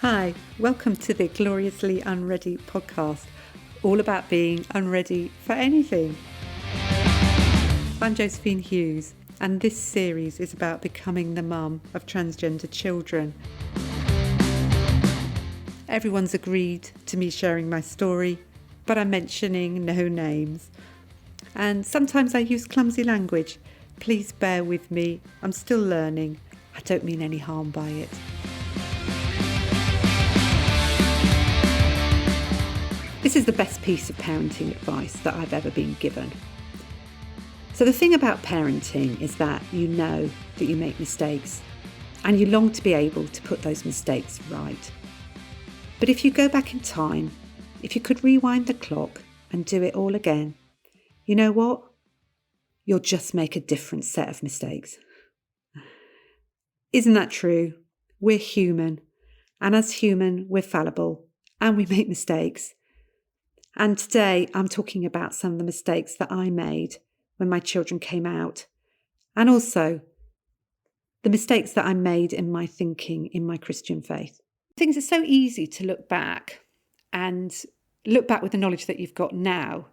Hi, welcome to the Gloriously Unready podcast, all about being unready for anything. I'm Josephine Hughes, and this series is about becoming the mum of transgender children. Everyone's agreed to me sharing my story, but I'm mentioning no names. And sometimes I use clumsy language. Please bear with me, I'm still learning. I don't mean any harm by it. This is the best piece of parenting advice that I've ever been given. So the thing about parenting is that you know that you make mistakes and you long to be able to put those mistakes right. But if you go back in time, if you could rewind the clock and do it all again, you know what? You'll just make a different set of mistakes. Isn't that true? We're human, and as human, we're fallible and we make mistakes. And today I'm talking about some of the mistakes that I made when my children came out, and also the mistakes that I made in my thinking in my Christian faith. Things are so easy to look back with the knowledge that you've got now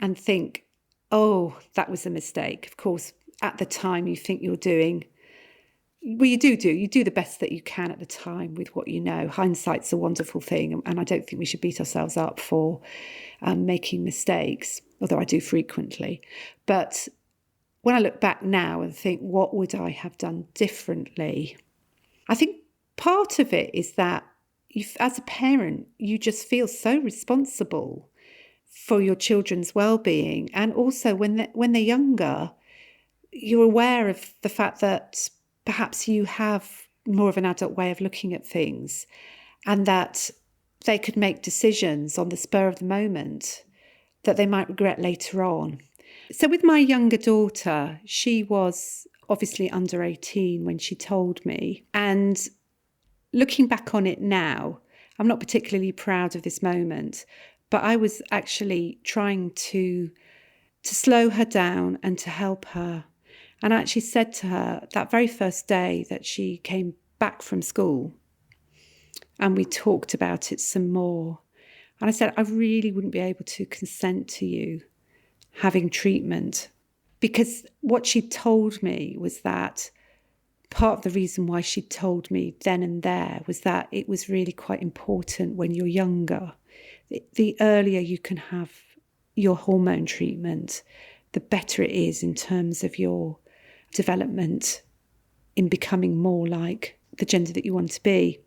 and think, oh, that was a mistake. Of course, at the time you think you're doing, well, you do the best that you can at the time with what you know. Hindsight's a wonderful thing, and I don't think we should beat ourselves up for making mistakes, although I do frequently. But when I look back now and think, what would I have done differently? I think part of it is that as a parent, you just feel so responsible for your children's well-being. And also when they're younger, you're aware of the fact that perhaps you have more of an adult way of looking at things, and that they could make decisions on the spur of the moment that they might regret later on. So with my younger daughter, she was obviously under 18 when she told me. And looking back on it now, I'm not particularly proud of this moment, but I was actually trying to slow her down and to help her. And I actually said to her that very first day that she came back from school, and we talked about it some more. And I said, I really wouldn't be able to consent to you having treatment, because what she told me was that part of the reason why she told me then and there was that it was really quite important when you're younger. The earlier you can have your hormone treatment, the better it is in terms of your development in becoming more like the gender that you want to be.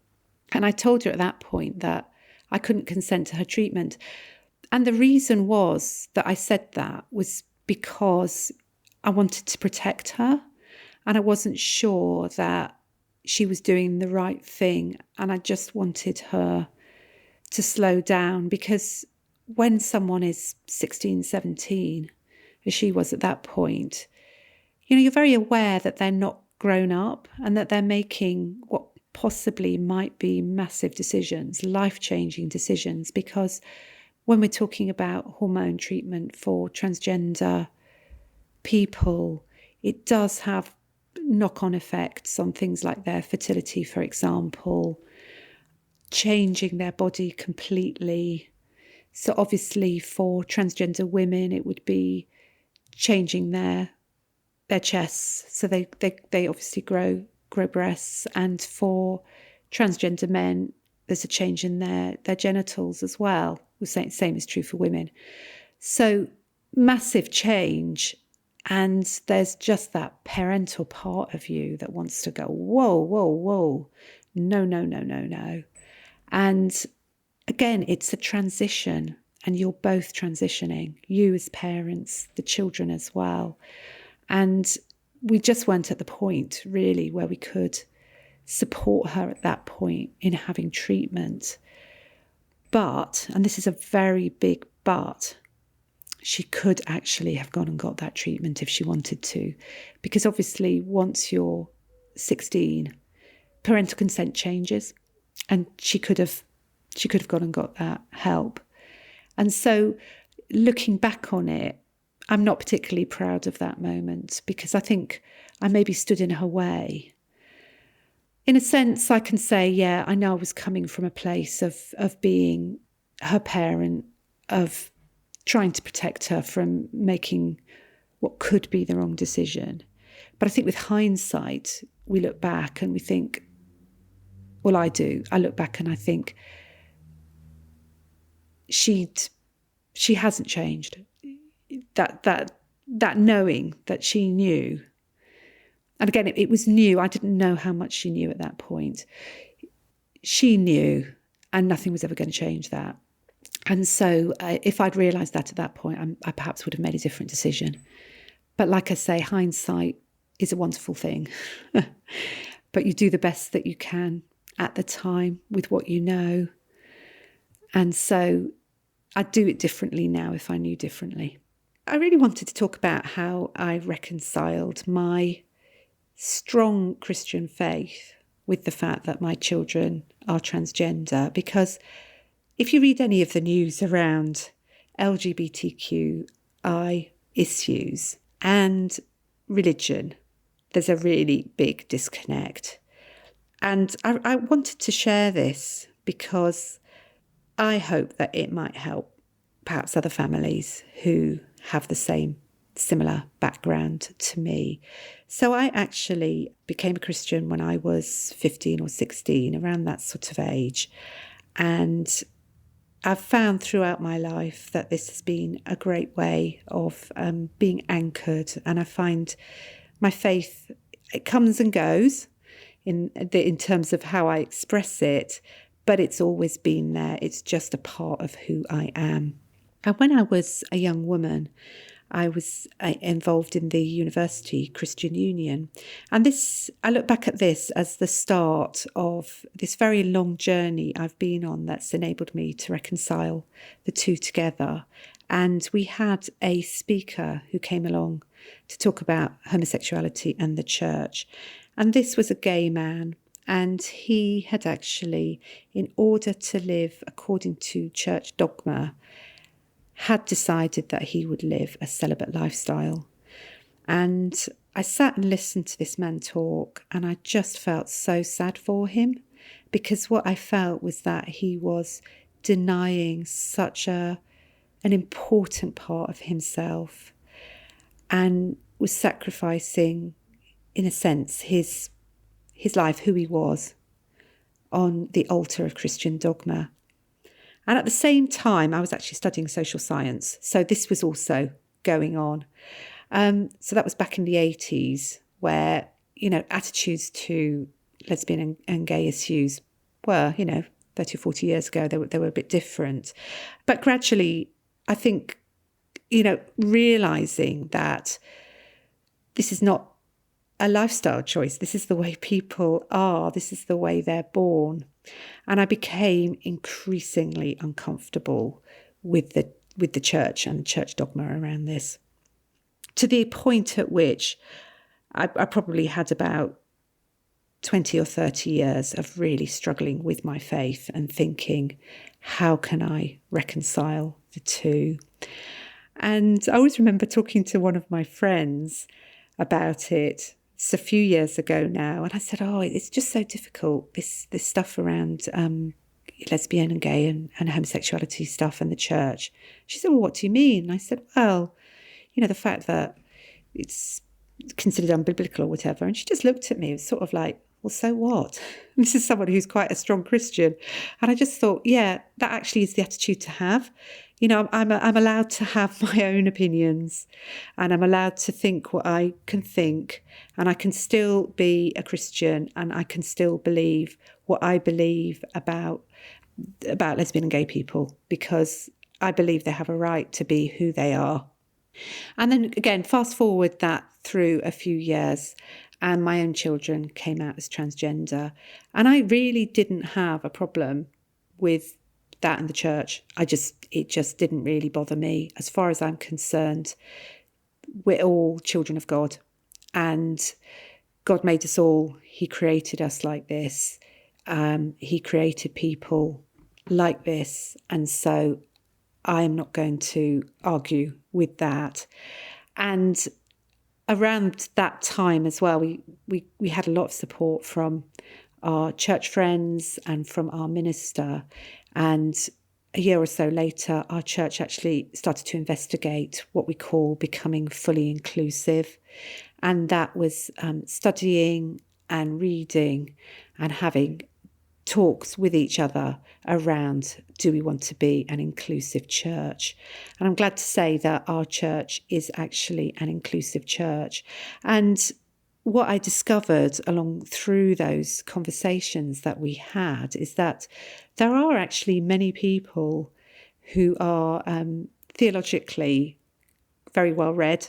And I told her at that point that I couldn't consent to her treatment. And the reason was that I said that was because I wanted to protect her, and I wasn't sure that she was doing the right thing. And I just wanted her to slow down, because when someone is 16, 17, as she was at that point, you're very aware that they're not grown up and that they're making what possibly might be massive decisions, life-changing decisions, because when we're talking about hormone treatment for transgender people, it does have knock-on effects on things like their fertility, for example, changing their body completely. So obviously for transgender women, it would be changing their chests, so they obviously grow breasts, and for transgender men there's a change in their genitals as well. The same is true for women. So massive change, and there's just that parental part of you that wants to go, whoa, no. And again, it's a transition, and you're both transitioning, you as parents, the children as well. And we just weren't at the point really where we could support her at that point in having treatment. But, and this is a very big but, she could actually have gone and got that treatment if she wanted to, because obviously once you're 16, parental consent changes, and she could have gone and got that help. And so looking back on it, I'm not particularly proud of that moment, because I think I maybe stood in her way. in a sense, I can say, yeah, I know I was coming from a place of being her parent, of trying to protect her from making what could be the wrong decision. But I think with hindsight, we look back and we think, well, I do. I look back and I think she hasn't changed. That knowing that she knew. And again, it was new. I didn't know how much she knew at that point. She knew, and nothing was ever going to change that. And so if I'd realised that at that point, I perhaps would have made a different decision. But like I say, hindsight is a wonderful thing. But you do the best that you can at the time with what you know. And so I'd do it differently now if I knew differently. I really wanted to talk about how I reconciled my strong Christian faith with the fact that my children are transgender, because if you read any of the news around LGBTQI issues and religion, there's a really big disconnect. And I wanted to share this because I hope that it might help perhaps other families who have the similar background to me. So I actually became a Christian when I was 15 or 16, around that sort of age. And I've found throughout my life that this has been a great way of being anchored. And I find my faith, it comes and goes in terms of how I express it, but it's always been there. It's just a part of who I am. And when I was a young woman, I was involved in the University Christian Union. And I look back at this as the start of this very long journey I've been on that's enabled me to reconcile the two together. And we had a speaker who came along to talk about homosexuality and the church. And this was a gay man. And he had actually, in order to live according to church dogma, had decided that he would live a celibate lifestyle. And I sat and listened to this man talk, and I just felt so sad for him, because what I felt was that he was denying such an important part of himself and was sacrificing, in a sense, his life, who he was, on the altar of Christian dogma. And at the same time, I was actually studying social science. So this was also going on. So that was back in the 80s, where, attitudes to lesbian and gay issues were, 30 or 40 years ago, they were a bit different. But gradually, I think, realising that this is not a lifestyle choice. This is the way people are. This is the way they're born. And I became increasingly uncomfortable with the church and church dogma around this, to the point at which I probably had about 20 or 30 years of really struggling with my faith and thinking, how can I reconcile the two? And I always remember talking to one of my friends about it. It's a few years ago now, and I said, it's just so difficult, this stuff around lesbian and gay and homosexuality stuff and the church. She said, well, what do you mean? And I said, well, the fact that it's considered unbiblical or whatever. And she just looked at me. It was sort of like, well, so what? This is someone who's quite a strong Christian. And I just thought, yeah, that actually is the attitude to have. I'm allowed to have my own opinions, and I'm allowed to think what I can think, and I can still be a Christian, and I can still believe what I believe about lesbian and gay people, because I believe they have a right to be who they are. And then again, fast forward that through a few years, and my own children came out as transgender, and I really didn't have a problem with that in the church. It just didn't really bother me. As far as I'm concerned, we're all children of God, and God made us all. He created us like this. He created people like this. And so I'm not going to argue with that. And around that time as well, we had a lot of support from our church friends and from our minister. And a year or so later, our church actually started to investigate what we call becoming fully inclusive. And that was studying and reading and having talks with each other around, do we want to be an inclusive church? And I'm glad to say that our church is actually an inclusive church. And what I discovered along through those conversations that we had is that there are actually many people who are theologically very well read,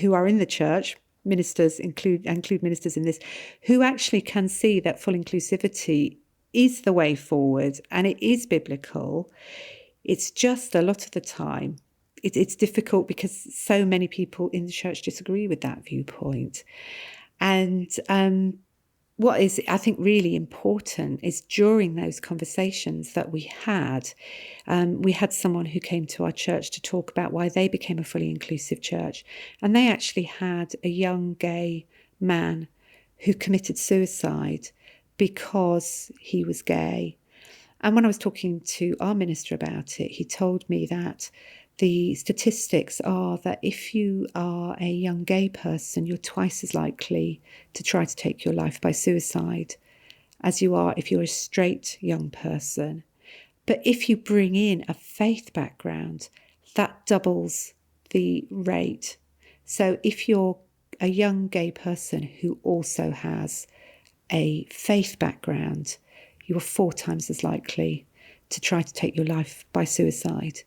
who are in the church. Ministers include ministers in this, who actually can see that full inclusivity is the way forward and it is biblical. It's just a lot of the time it's difficult because so many people in the church disagree with that viewpoint. And what is, I think, really important is during those conversations that we had someone who came to our church to talk about why they became a fully inclusive church. And they actually had a young gay man who committed suicide because he was gay. And when I was talking to our minister about it, he told me that the statistics are that if you are a young gay person, you're twice as likely to try to take your life by suicide as you are if you're a straight young person. But if you bring in a faith background, that doubles the rate. So if you're a young gay person who also has a faith background, you are 4 times as likely to try to take your life by suicide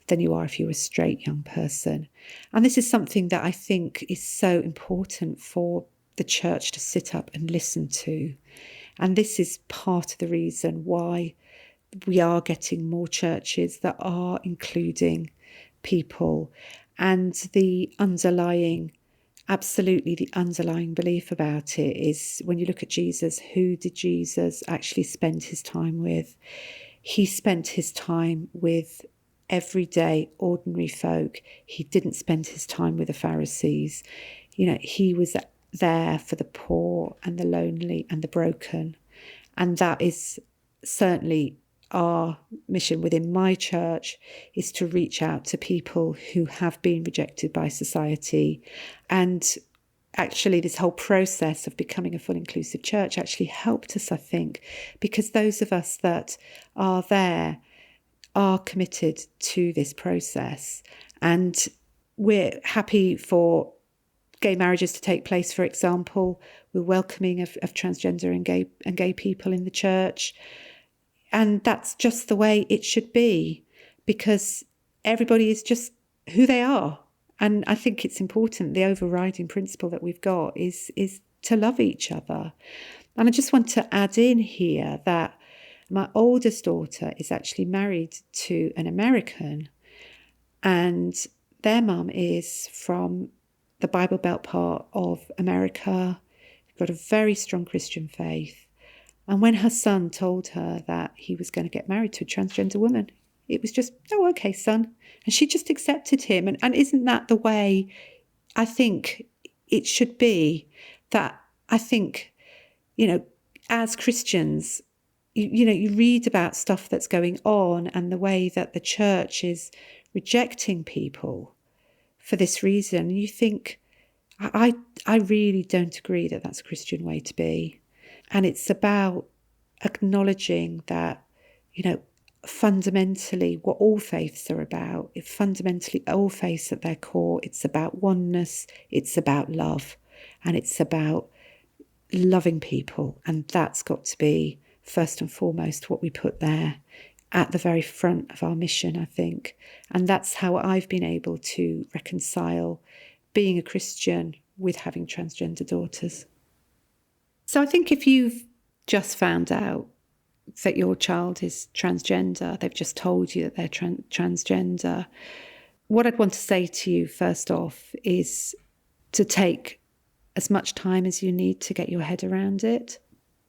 than you are if you're a straight young person. And this is something that I think is so important for the church to sit up and listen to. And this is part of the reason why we are getting more churches that are including people. And absolutely the underlying belief about it is, when you look at Jesus, who did Jesus actually spend his time with? He spent his time with everyday, ordinary folk. He didn't spend his time with the Pharisees. He was there for the poor and the lonely and the broken. And that is certainly our mission within my church, is to reach out to people who have been rejected by society. And actually this whole process of becoming a full inclusive church actually helped us, I think, because those of us that are there are committed to this process. And we're happy for gay marriages to take place, for example. We're welcoming of transgender and gay people in the church. And that's just the way it should be, because everybody is just who they are. And I think it's important, the overriding principle that we've got is to love each other. And I just want to add in here that my oldest daughter is actually married to an American, and their mum is from the Bible Belt part of America, got a very strong Christian faith. And when her son told her that he was going to get married to a transgender woman, it was just, oh, okay, son. And she just accepted him. And isn't that the way I think it should be? That I think, as Christians, you read about stuff that's going on and the way that the church is rejecting people for this reason. You think, I really don't agree that that's a Christian way to be. And it's about acknowledging that, fundamentally what all faiths are about, fundamentally all faiths at their core, it's about oneness, it's about love, and it's about loving people. And that's got to be first and foremost what we put there at the very front of our mission, I think. And that's how I've been able to reconcile being a Christian with having transgender daughters. So I think if you've just found out that your child is transgender, they've just told you that they're transgender, what I'd want to say to you first off is to take as much time as you need to get your head around it,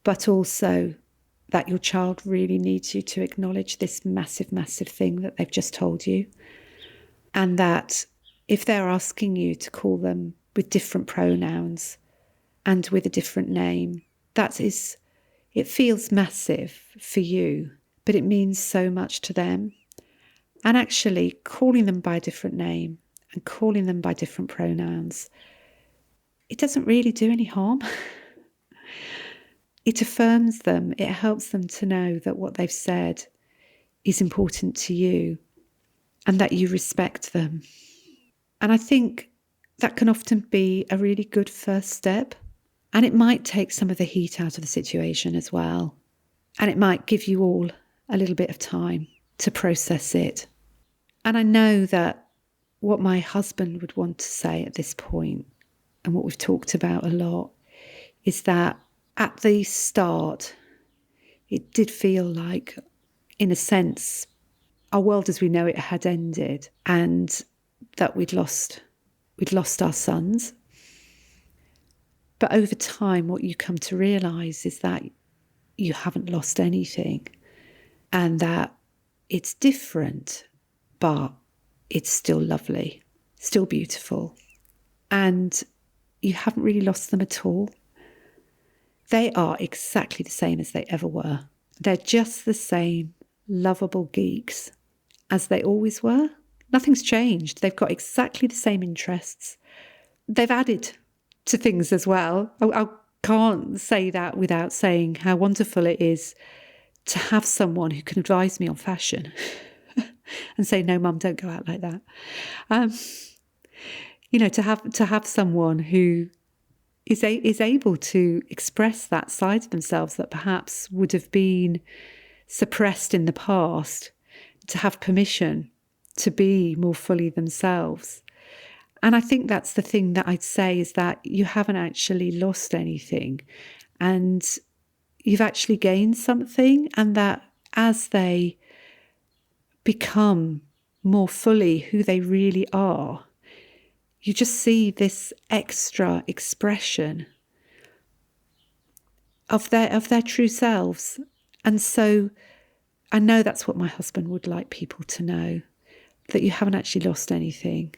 but also that your child really needs you to acknowledge this massive, massive thing that they've just told you. And that if they're asking you to call them with different pronouns and with a different name, that is It feels massive for you, but it means so much to them. And actually calling them by a different name and calling them by different pronouns, it doesn't really do any harm. It affirms them. It helps them to know that what they've said is important to you and that you respect them. And I think that can often be a really good first step. And it might take some of the heat out of the situation as well. And it might give you all a little bit of time to process it. And I know that what my husband would want to say at this point, and what we've talked about a lot, is that at the start, it did feel like, in a sense, our world as we know it had ended, and that we'd lost our sons. But over time, what you come to realise is that you haven't lost anything, and that it's different, but it's still lovely, still beautiful. And you haven't really lost them at all. They are exactly the same as they ever were. They're just the same lovable geeks as they always were. Nothing's changed. They've got exactly the same interests. They've added to things as well. I can't say that without saying how wonderful it is to have someone who can advise me on fashion and say, no, Mum, don't go out like that. To have someone who is able to express that side of themselves that perhaps would have been suppressed in the past, to have permission to be more fully themselves. And I think that's the thing that I'd say, is that you haven't actually lost anything, and you've actually gained something, and that as they become more fully who they really are, you just see this extra expression of their true selves. And so I know that's what my husband would like people to know, that you haven't actually lost anything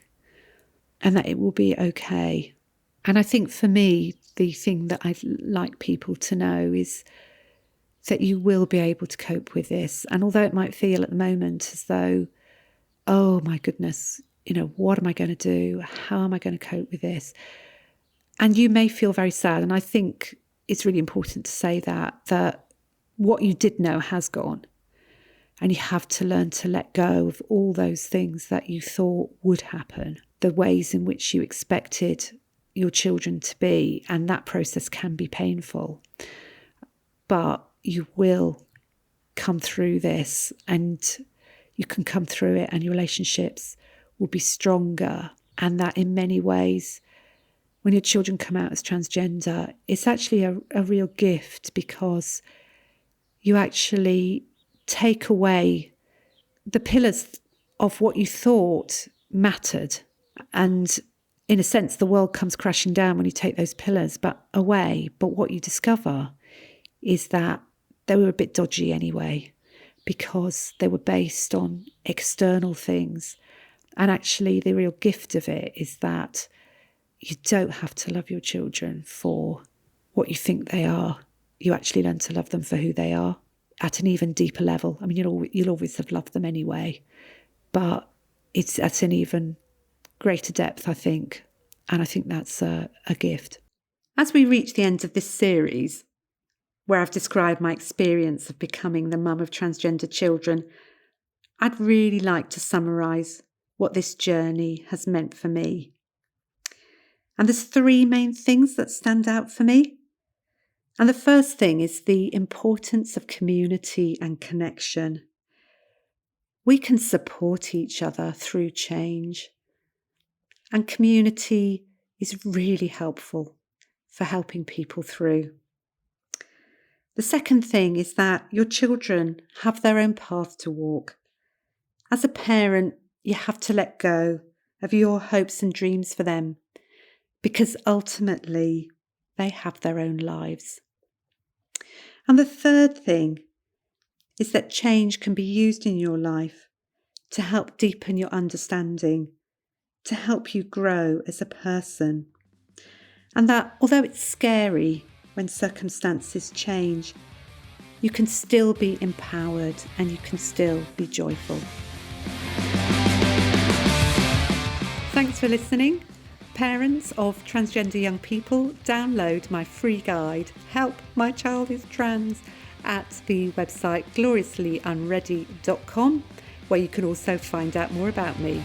and that it will be okay. And I think for me, the thing that I'd like people to know is that you will be able to cope with this. And although it might feel at the moment as though, oh my goodness, what am I going to do? How am I going to cope with this? And you may feel very sad. And I think it's really important to say that what you did know has gone. And you have to learn to let go of all those things that you thought would happen, the ways in which you expected your children to be. And that process can be painful. But you will come through this, and you can come through it, and your relationships will be stronger. And that in many ways, when your children come out as transgender, it's actually a real gift, because you actually take away the pillars of what you thought mattered. And in a sense, the world comes crashing down when you take those pillars away. But what you discover is that they were a bit dodgy anyway, because they were based on external things. And actually, the real gift of it is that you don't have to love your children for what you think they are. You actually learn to love them for who they are at an even deeper level. I mean, you'll always have loved them anyway, but it's at an even greater depth, I think. And I think that's a gift. As we reach the end of this series, where I've described my experience of becoming the mum of transgender children, I'd really like to summarise what this journey has meant for me. And there's 3 main things that stand out for me. And the first thing is the importance of community and connection. We can support each other through change. And community is really helpful for helping people through. The second thing is that your children have their own path to walk. As a parent, you have to let go of your hopes and dreams for them, because ultimately they have their own lives. And the third thing is that change can be used in your life to help deepen your understanding, to help you grow as a person. And that although it's scary when circumstances change, you can still be empowered and you can still be joyful. Thanks for listening. Parents of transgender young people, download my free guide, Help My Child is Trans, at the website gloriouslyunready.com, where you can also find out more about me.